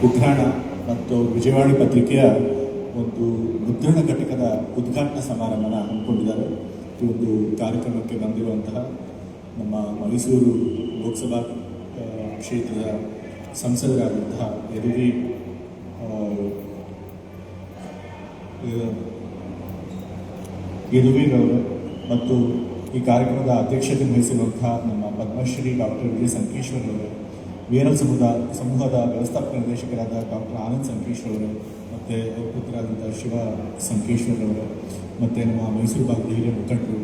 ಉಗ್ರಾಣ ಮತ್ತು ವಿಜಯವಾಣಿ ಪತ್ರಿಕೆಯ ಒಂದು ಮುದ್ರಣ ಘಟಕದ ಉದ್ಘಾಟನಾ ಸಮಾರಂಭನ ಹಮ್ಮಿಕೊಂಡಿದ್ದಾರೆ. ಈ ಒಂದು ಕಾರ್ಯಕ್ರಮಕ್ಕೆ ಬಂದಿರುವಂತಹ ನಮ್ಮ ಮೈಸೂರು ಲೋಕಸಭಾ ಕ್ಷೇತ್ರದ ಸಂಸದರಾದಂತಹ ಯದುವೀರವರು ಮತ್ತು ಈ ಕಾರ್ಯಕ್ರಮದ ಅಧ್ಯಕ್ಷತೆ ವಹಿಸಿರುವಂತಹ ನಮ್ಮ ಪದ್ಮಶ್ರೀ ಡಾಕ್ಟರ್ ವಿಜಯ ಸಂಕೇಶ್ವರ್ ಅವರು, ವಿಎನ್ಎಲ್ ಸಮೂಹದ ವ್ಯವಸ್ಥಾಪಕ ನಿರ್ದೇಶಕರಾದ ಡಾಕ್ಟರ್ ಆನಂದ್ ಸಂಕೇಶ್ವರ್ ಅವರು, ಮತ್ತು ಅವ್ರ ಪುತ್ರರಾದಂಥ ಶಿವ ಸಂಕೇಶ್ವರ್ ಅವರು, ಮತ್ತು ನಮ್ಮ ಮೈಸೂರು ಭಾಗದ ಹಿರಿಯ ಮುಖಂಡರು,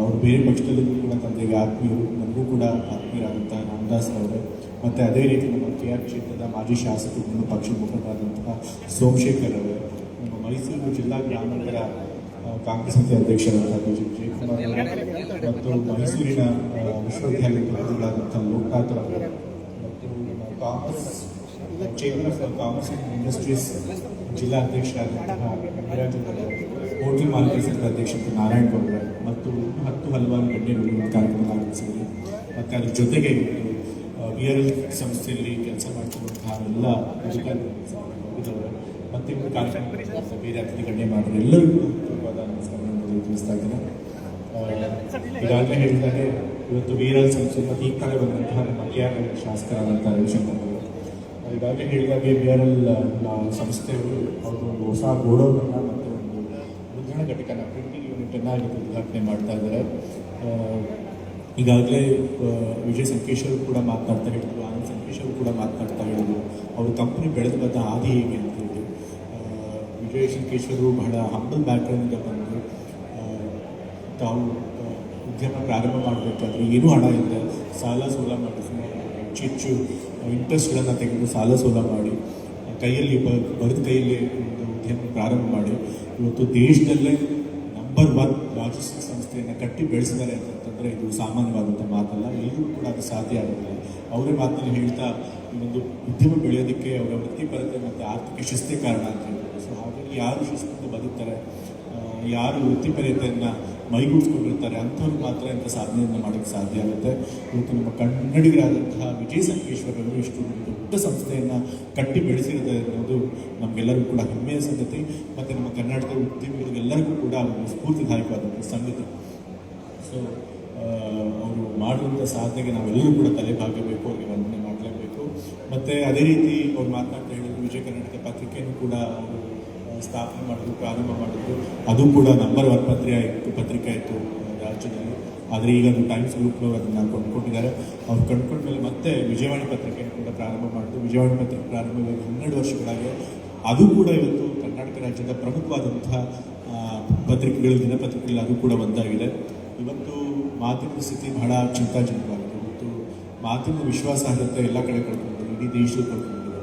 ಅವರು ಬೇರೆ ಪಕ್ಷದಲ್ಲೂ ಕೂಡ ತಂದೆಗೆ ಆತ್ಮೀಯರು, ನನಗೂ ಕೂಡ ಆತ್ಮೀಯರಾದಂಥ ರಾಮದಾಸ್ ಅವರು, ಮತ್ತು ಅದೇ ರೀತಿ ನಮ್ಮ KR ಕ್ಷೇತ್ರದ ಮಾಜಿ ಶಾಸಕರು, ನಮ್ಮ ಪಕ್ಷದ ಮುಖಂಡರಾದಂತಹ ಸೋಮಶೇಖರ್ ಅವರು, ನಮ್ಮ ಮೈಸೂರು ಜಿಲ್ಲಾ ಗ್ರಾಮಾಂತರ ಕಾಂಗ್ರೆಸ್ ಸಮಿತಿ ಅಧ್ಯಕ್ಷರಾದಂಥ ಜಯಕುಮಾರ್ ಅವರು, ಮತ್ತು ಮೈಸೂರಿನ ವಿಶ್ವವಿದ್ಯಾಲಯದ ಪ್ರತಿಗಳಾದಂಥ ಲೋಕನಾಥ್ ಅವರು, ಮತ್ತು ನಮ್ಮ commerce chamber of commerce and industries ಜಿಲ್ಲಾ ಅಧ್ಯಕ್ಷರಾದಂತಹ ಹೋಟೆಲ್ ಮಾಲೀಕರ ಸಂಘದ ಅಧ್ಯಕ್ಷರಾದ ನಾರಾಯಣ್ ಗೌಡ ಮತ್ತು ಹಲವಾರು ಗಣ್ಯರು ಕಾರ್ಯಕ್ರಮ ಆರಂಭಿಸಿದರು. ಮತ್ತು ಅದ್ರ ಜೊತೆಗೆ VRL ಸಂಸ್ಥೆಯಲ್ಲಿ ಕೆಲಸ ಮಾಡ್ತಿರುವಂತಹ ಎಲ್ಲ ಅಧಿಕಾರಿಗಳು ಮತ್ತು ಒಂದು ಕಾರ್ಯಕ್ರಮ ಬೇರೆ ಅತಿಥಿ ಗಣ್ಯ ಮಾಡಿದ್ರು ಎಲ್ಲರಿಗೂ ನಮಸ್ಕಾರಗಳನ್ನು ತಿಳಿಸ್ತಾ ಇದ್ದೇನೆ. ಈಗಾಗಲೇ ಹೇಳಿದ್ದಾರೆ, ಇವತ್ತು VRL ಸಂಸ್ಥೆ ಮತ್ತು ಈ ಕಡೆ ಬಂದಂತಹ ನಮ್ಮ KR ಶಾಸಕರಾದಂಥ ರವಿಶಂಕರ್ ಅವರು ಈಗಾಗಲೇ ಹೇಳಿದಾಗೆ VRL ಸಂಸ್ಥೆಯವರು ಅವರು ಒಂದು ಹೊಸ ಗೋಡೌನನ್ನು ಮತ್ತು ಒಂದು ಮುದ್ರಣ ಘಟಕನ ಪ್ರಿಂಟಿಂಗ್ ಯೂನಿಟನ್ನು ಉದ್ಘಾಟನೆ ಮಾಡ್ತಾ ಇದ್ದಾರೆ. ಈಗಾಗಲೇ ವಿಜಯ್ ಸಂಕೇಶ್ವರ್ ಕೂಡ ಮಾತನಾಡ್ತಾ ಹೇಳಿದ್ರು, ಆನಂದ್ ಸಂಕೇಶ್ವರ್ ಕೂಡ ಮಾತನಾಡ್ತಾ ಹೇಳಿದ್ರು ಅವ್ರ ಕಂಪ್ನಿ ಬೆಳೆದು ಬಂದ ಹಾದಿ ಹೇಗೆ ಅಂತ ಹೇಳಿ. ವಿಜಯ್ ಸಂಕೇಶ್ವರು ಬಹಳ ಹಂಬಲ್ ಬ್ಯಾಕ್ಗ್ರೌಂಡಿಂದ ಬಂದು ತಾವು ಉದ್ಯಮ ಪ್ರಾರಂಭ ಮಾಡಬೇಕಾದ್ರೆ ಏನೂ ಹಣ ಇಲ್ಲ, ಸಾಲ ಸೋಲ ಮಾಡಿ ಹೆಚ್ಚು ಇಂಟ್ರೆಸ್ಟ್ಗಳನ್ನು ತೆಗೆದು ಸಾಲ ಸೋಲ ಮಾಡಿ ಕೈಯಲ್ಲಿ ಬರೆದ ಕೈಯಲ್ಲಿ ಒಂದು ಉದ್ಯಮ ಪ್ರಾರಂಭ ಮಾಡಿ ಇವತ್ತು ದೇಶದಲ್ಲೇ ನಂಬರ್ 1 ಲಾಜಿಸ್ಟಿಕ್ಸ್ ಸಂಸ್ಥೆಯನ್ನು ಕಟ್ಟಿ ಬೆಳೆಸಿದ್ದಾರೆ ಅಂತಂದರೆ ಇದು ಸಾಮಾನ್ಯವಾದಂಥ ಮಾತಲ್ಲ, ಎಲ್ಲರೂ ಕೂಡ ಅದು ಸಾಧ್ಯ ಆಗೋದಿಲ್ಲ. ಅವರೇ ಮಾತನ್ನು ಹೇಳ್ತಾ ಈ ಒಂದು ಉದ್ಯಮ ಬೆಳೆಯೋದಕ್ಕೆ ಅವರ ವೃತ್ತಿಪರತೆ ಮತ್ತು ಆರ್ಥಿಕ ಶಿಸ್ತೇ ಕಾರಣ ಅಂತ ಹೇಳ್ತಾರೆ. ಸೊ ಹಾಗಾಗಿ ಯಾರು ಶಿಸ್ತಿಂದ ಬದುಕ್ತಾರೆ, ಯಾರು ವೃತ್ತಿಪರತೆಯನ್ನು ಮೈಗೂಡಿಸ್ಕೊಂಡಿರ್ತಾರೆ ಅಂಥವ್ರು ಮಾತ್ರ ಇಂಥ ಸಾಧನೆಯನ್ನು ಮಾಡೋಕ್ಕೆ ಸಾಧ್ಯ ಆಗುತ್ತೆ. ಇವತ್ತು ನಮ್ಮ ಕನ್ನಡಿಗರಾದಂತಹ ವಿಜಯ್ ಸಂಕೇಶ್ವರ್ ಅವರು ಇಷ್ಟು ದೊಡ್ಡ ಸಂಸ್ಥೆಯನ್ನು ಕಟ್ಟಿ ಬೆಳೆಸಿರೋದು ಅನ್ನೋದು ನಮಗೆಲ್ಲರಿಗೂ ಕೂಡ ಹೆಮ್ಮೆಯ ಸಂಗತಿ, ಮತ್ತು ನಮ್ಮ ಕರ್ನಾಟಕದ ಉದ್ಯಮಿಗಳಿಗೆಲ್ಲರಿಗೂ ಕೂಡ ಒಂದು ಸ್ಫೂರ್ತಿದಾಯಕವಾದಂಥ ಸಂಗತಿ. ಸೊ ಅವರು ಮಾಡುವಂಥ ಸಾಧನೆಗೆ ನಾವೆಲ್ಲರೂ ಕೂಡ ತಲೆಬಾಗಬೇಕು, ಅವರಿಗೆ ವಂದನೆ ಮಾಡಲೇಬೇಕು. ಮತ್ತು ಅದೇ ರೀತಿ ಅವ್ರು ಮಾತನಾಡ್ತಾ ಹೇಳಿದ್ರು, ವಿಜಯ ಕರ್ನಾಟಕ ಪತ್ರಿಕೆಯನ್ನು ಕೂಡ ಅವರು ಸ್ಥಾಪನೆ ಮಾಡಿದ್ರು, ಪ್ರಾರಂಭ ಮಾಡಿದ್ರು. ಅದು ಕೂಡ ನಂಬರ್ 1 ಪತ್ರಿಕೆ ಇತ್ತು ರಾಜ್ಯದಲ್ಲಿ. ಆದರೆ ಈಗ ಅದು ಟೈಮ್ಸ್ ಗ್ರೂಪ್ನವರು ಅದನ್ನು ಕೊಂಡ್ಕೊಂಡಿದ್ದಾರೆ. ಅವ್ರು ಕೊಂಡ್ಕೊಂಡ್ಮೇಲೆ ಮತ್ತೆ ವಿಜಯವಾಣಿ ಪತ್ರಿಕೆಯನ್ನು ಕೂಡ ಪ್ರಾರಂಭ ಮಾಡಿದ್ರು. ವಿಜಯವಾಣಿ ಪತ್ರಿಕೆ ಪ್ರಾರಂಭವಾಗಿ 12 ವರ್ಷಗಳಾಗಿದೆ. ಅದು ಕೂಡ ಇವತ್ತು ಕರ್ನಾಟಕ ರಾಜ್ಯದ ಪ್ರಮುಖವಾದಂತಹ ದಿನಪತ್ರಿಕೆಗಳಲ್ಲಿ ಅದು ಕೂಡ ಒಂದಾಗಿದೆ. ಇವತ್ತು ಮಾಧ್ಯಮದ ಸ್ಥಿತಿ ಬಹಳ ಚಿಂತಾಜನಕವಾಗಿದೆ. ಇವತ್ತು ಮಾಧ್ಯಮದ ವಿಶ್ವಾಸಾರ್ಹತೆ ಎಲ್ಲ ಕಡೆ ಕಳ್ಕೊಂಡಿದೆ, ಇಡೀ ದೇಶದಲ್ಲಿ ಕಳ್ಕೊಂಡಿದೆ.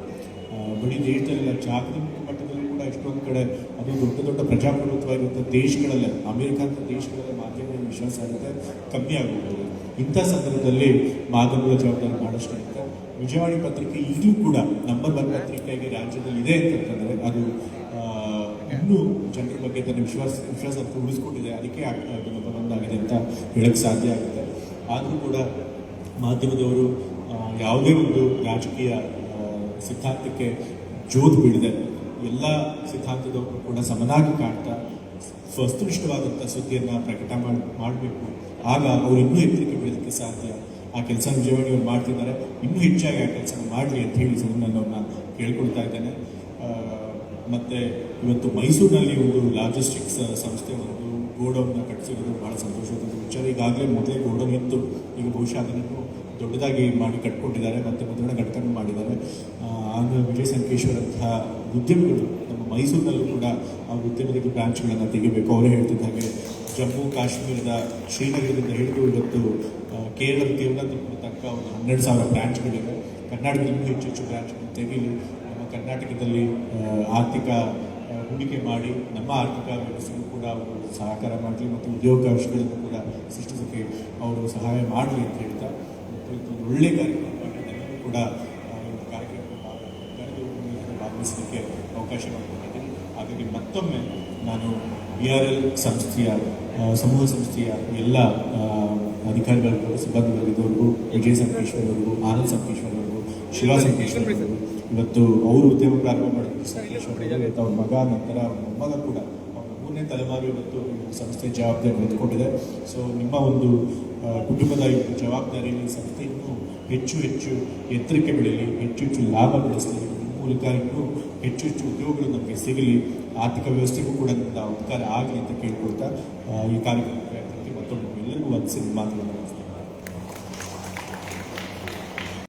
ಬರೀ ದೇಶದಲ್ಲ, ಜಾಗತಿಕ ಮಟ್ಟದಲ್ಲಿ ಕೂಡ ಎಷ್ಟೊಂದು ಕಡೆ ಅದು ದೊಡ್ಡ ಪ್ರಜಾಪ್ರಭುತ್ವವಾಗಿರುವಂಥ ದೇಶಗಳಲ್ಲೇ, ಅಮೆರಿಕ ಅಂತ ದೇಶಗಳಲ್ಲೇ ಮಾಧ್ಯಮದ ವಿಶ್ವಾಸಾರ್ಹತೆ ಕಮ್ಮಿ ಆಗೋಗ್ತದೆ. ಇಂಥ ಸಂದರ್ಭದಲ್ಲಿ ಮಾಧ್ಯಮದ ಜವಾಬ್ದಾರಿ ಬಹಳಷ್ಟು ಇರುತ್ತೆ. ವಿಜಯವಾಣಿ ಪತ್ರಿಕೆ ಈಗಲೂ ಕೂಡ ನಂಬರ್ 1 ಪತ್ರಿಕೆಯಾಗಿ ರಾಜ್ಯದಲ್ಲಿ ಇದೆ ಅಂತಂದರೆ ಅದು ಇನ್ನೂ ಜನರ ಬಗ್ಗೆ ತನ್ನ ವಿಶ್ವಾಸಕ್ಕೆ ಉಳಿಸ್ಕೊಂಡಿದೆ, ಅದಕ್ಕೆ ನಂಬರ್ 1 ಆಗಿದೆ ಅಂತ ಹೇಳಕ್ಕೆ ಸಾಧ್ಯ ಆಗುತ್ತೆ. ಆದರೂ ಕೂಡ ಮಾಧ್ಯಮದವರು ಯಾವುದೇ ಒಂದು ರಾಜಕೀಯ ಸಿದ್ಧಾಂತಕ್ಕೆ ಜೋತು ಬೀಳದೆ ಎಲ್ಲ ಸಿದ್ಧಾಂತದವರು ಕೂಡ ಸಮನಾಗಿ ಕಾಣ್ತಾ ವಸ್ತುನಿಷ್ಠವಾದಂಥ ಸುದ್ದಿಯನ್ನು ಪ್ರಕಟ ಮಾಡಬೇಕು. ಆಗ ಅವರು ಇನ್ನೂ ಎತ್ತರಕ್ಕೆ ಬೆಳೆಯೋದಕ್ಕೆ ಸಾಧ್ಯ. ಆ ಕೆಲಸ ವಿಜಯವಾಣಿ ಅವರು ಮಾಡ್ತಿದ್ದಾರೆ, ಇನ್ನೂ ಹೆಚ್ಚಾಗಿ ಆ ಕೆಲಸ ಮಾಡಲಿ ಅಂತ ಹೇಳಿ ನಾನು ಅವ್ರನ್ನ ಕೇಳ್ಕೊಳ್ತಾ ಇದ್ದೇನೆ. ಮತ್ತು ಇವತ್ತು ಮೈಸೂರಿನಲ್ಲಿ ಒಂದು ಲಾಜಿಸ್ಟಿಕ್ಸ್ ಸಂಸ್ಥೆ ಒಂದು ಗೋಡೌನ್ನ ಕಟ್ಟಿಸಿರೋದು ಭಾಳ ಸಂತೋಷವಾದ ವಿಚಾರ. ಈಗಾಗಲೇ ಮೊದಲೇ ಗೋಡೌನ್ ಇತ್ತು, ಈಗ ಬಹುಶಃ ಅದನ್ನು ದೊಡ್ಡದಾಗಿ ಮಾಡಿ ಕಟ್ಕೊಂಡಿದ್ದಾರೆ ಮತ್ತು ಮುದ್ರಣ ಘಟಕನೂ ಮಾಡಿದ್ದಾರೆ. ಆಗ ವಿಜಯ್ ಸಂಕೇಶ್ವರ್ ಅಂತಹ ಉದ್ಯಮಿಗಳು ನಮ್ಮ ಮೈಸೂರಿನಲ್ಲೂ ಕೂಡ ಆ ಉದ್ಯಮದ ಬ್ರಾಂಚ್ಗಳನ್ನು ತೆಗಿಬೇಕು. ಅವರೇ ಹೇಳ್ತಿದ್ದ ಹಾಗೆ ಜಮ್ಮು ಕಾಶ್ಮೀರದ ಶ್ರೀನಗರದಿಂದ ಹಿಡಿದು ಇವತ್ತು ಕೇರಳದ ತಿರುವನಂತಪುರ ತನಕ ಒಂದು 12,000 ಬ್ರಾಂಚ್ಗಳಿವೆ. ಕರ್ನಾಟಕದಲ್ಲಿ ಇನ್ನೂ ಹೆಚ್ಚು ಬ್ರಾಂಚ್ಗಳನ್ನು ತೆಗೀಲಿ, ನಮ್ಮ ಕರ್ನಾಟಕದಲ್ಲಿ ಆರ್ಥಿಕ ಹೂಡಿಕೆ ಮಾಡಿ ನಮ್ಮ ಆರ್ಥಿಕ ವ್ಯವಸ್ಥೆಗೂ ಕೂಡ ಅವರು ಸಹಕಾರ ಮಾಡಲಿ ಮತ್ತು ಉದ್ಯೋಗಾವಕಾಶಗಳನ್ನು ಕೂಡ ಸೃಷ್ಟಿಸೋಕ್ಕೆ ಅವರು ಸಹಾಯ ಮಾಡಲಿ ಅಂತ ಹೇಳ್ತಾ ಒಂದು ಒಳ್ಳೆಯ ಕಾರ್ಯಕ್ರಮ ಎಲ್ಲರೂ ಕೂಡ ಒಂದು ಕಾರ್ಯಕ್ರಮ ಭಾಗವಹಿಸಲಿಕ್ಕೆ ಅವಕಾಶ ಮಾಡಿಕೊಟ್ಟಿದ್ದೀನಿ. ಹಾಗಾಗಿ ಮತ್ತೊಮ್ಮೆ ನಾನು VRL ಸಂಸ್ಥೆಯ ಸಮೂಹ ಸಂಸ್ಥೆಯ ಎಲ್ಲ ಅಧಿಕಾರಿಗಳಿಗೂ, ಸಿಬ್ಬಂದಿಗಳಿಗೂ, ವಿಜಯ್ ಸಂಕೇಶ್ವರ್ ಅವರಿಗೂ, ಆನಂದ್ ಸಂಕೇಶ್ವರ್ ಅವರಿಗೂ, ಶಿವ ಸಂಕೇಶ್ವರ್ ಅವರಿಗೂ ಇವತ್ತು ಅವರು ಉದ್ಯಮ ಪ್ರಾರಂಭ ಮಾಡಿದ್ರು ಸಂತೋಷವಾಗಿದೆ. ಇವತ್ತು ಅವ್ರ ಮಗ ನಂತರ ಮೊಮ್ಮಗ ಕೂಡ ಅವ್ರ 3ನೇ ತಲೆಮಾರು ಇವತ್ತು ಈ ಸಂಸ್ಥೆ ಜವಾಬ್ದಾರಿ ಹೊಂದ್ಕೊಂಡಿದೆ. ಸೊ ನಿಮ್ಮ ಒಂದು ಕುಟುಂಬದ ಜವಾಬ್ದಾರಿಯಲ್ಲಿ ಈ ಸಂಸ್ಥೆ ಇನ್ನೂ ಹೆಚ್ಚು ಹೆಚ್ಚು ಎತ್ತರಕ್ಕೆ ಬೆಳೀಲಿ, ಹೆಚ್ಚು ಹೆಚ್ಚು ಲಾಭ ಗಳಿಸಲಿ, ಈ ಮೂಲಕ ಇನ್ನೂ ಹೆಚ್ಚು ಹೆಚ್ಚು ಉದ್ಯೋಗಗಳು ನಮಗೆ ಸಿಗಲಿ, ಆರ್ಥಿಕ ವ್ಯವಸ್ಥೆಗೂ ಕೂಡ ಉಪಕಾರ ಆಗಲಿ ಅಂತ ಕೇಳ್ಕೊಳ್ತಾ ಈ ಕಾರ್ಯಕ್ರಮಕ್ಕೆ ಮತ್ತೊಮ್ಮೆ ಎಲ್ಲರಿಗೂ ವಂದಿಸಿ ಮಾತುಗಳನ್ನು